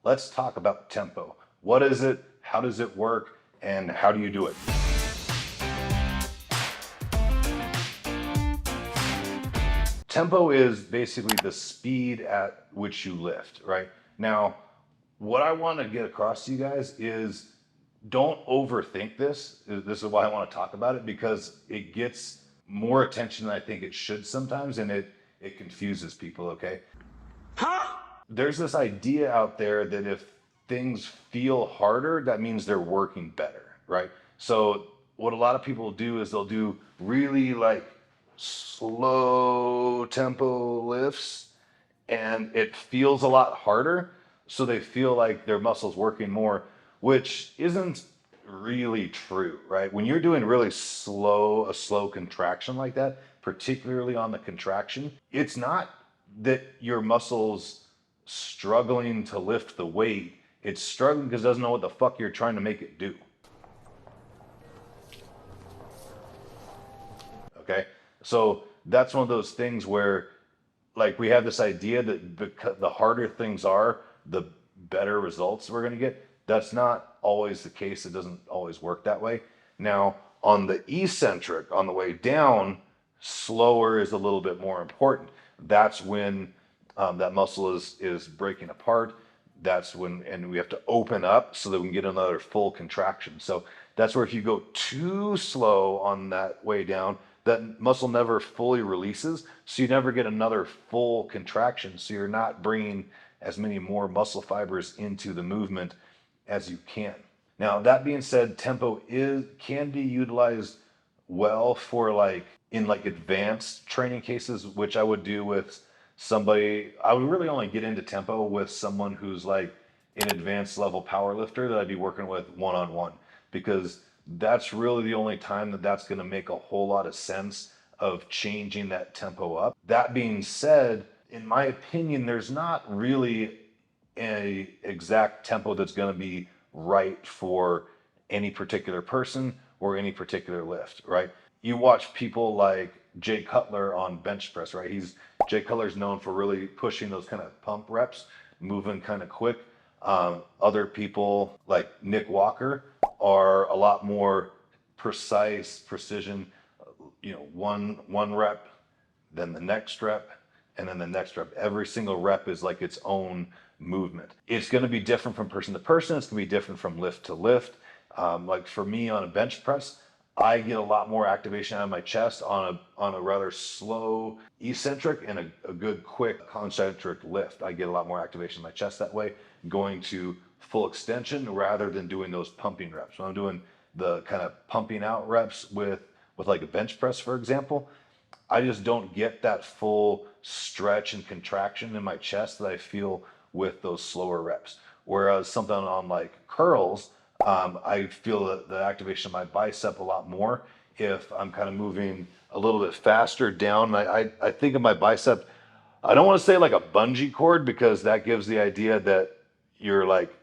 let's talk about tempo. What is it? How does it work? And how do you do it? Tempo is basically the speed at which you lift, right? Now, what I want to get across to you guys is don't overthink this. This is why I want to talk about it, because it gets more attention than I think it should sometimes, and it confuses people, okay? Huh? There's this idea out there that if things feel harder, that means they're working better, right? So what a lot of people do is they'll do really like slow tempo lifts and it feels a lot harder. So they feel like their muscles working more, which isn't really true, right? When you're doing really slow, a slow contraction like that, particularly on the contraction, it's not that your muscles struggling to lift the weight. It's struggling because it doesn't know what the fuck you're trying to make it do. Okay? So that's one of those things where, like, we have this idea that because the harder things are, the better results we're going to get. That's not always the case. It doesn't always work that way. Now, on the eccentric, on the way down, slower is a little bit more important. That's when that muscle is breaking apart. That's when, and we have to open up so that we can get another full contraction. So that's where if you go too slow on that way down, that muscle never fully releases. So you never get another full contraction. So you're not bringing as many more muscle fibers into the movement as you can. Now, that being said, tempo can be utilized well for like in like advanced training cases, which I would do with somebody. I would really only get into tempo with someone who's like an advanced level power lifter that I'd be working with one-on-one, because that's really the only time that that's going to make a whole lot of sense of changing that tempo up. That being said, in my opinion, there's not really a exact tempo that's going to be right for any particular person or any particular lift, right? You watch people like Jay Cutler on bench press, right? Jay Cutler's known for really pushing those kind of pump reps, moving kind of quick. Other people like Nick Walker are a lot more precise, precision. You know, one rep, then the next rep, and then the next rep. Every single rep is like its own movement. It's going to be different from person to person. It's going to be different from lift to lift. Like for me on a bench press, I get a lot more activation out of my chest on a rather slow eccentric and a good quick concentric lift. I get a lot more activation in my chest that way, going to full extension rather than doing those pumping reps. When I'm doing the kind of pumping out reps with like a bench press, for example, I just don't get that full stretch and contraction in my chest that I feel with those slower reps. Whereas something on like curls, I feel the activation of my bicep a lot more if I'm kind of moving a little bit faster down. I think of my bicep, I don't want to say like a bungee cord, because that gives the idea that you're like,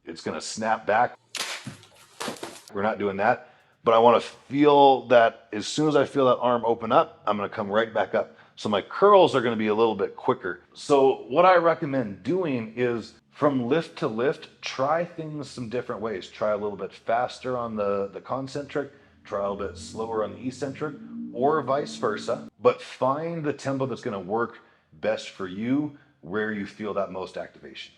it's going to snap back. We're not doing that. But I want to feel that as soon as I feel that arm open up, I'm going to come right back up. So my curls are going to be a little bit quicker. So what I recommend doing is from lift to lift, try things some different ways. Try a little bit faster on the concentric, try a little bit slower on the eccentric, or vice versa. But find the tempo that's going to work best for you, where you feel that most activation.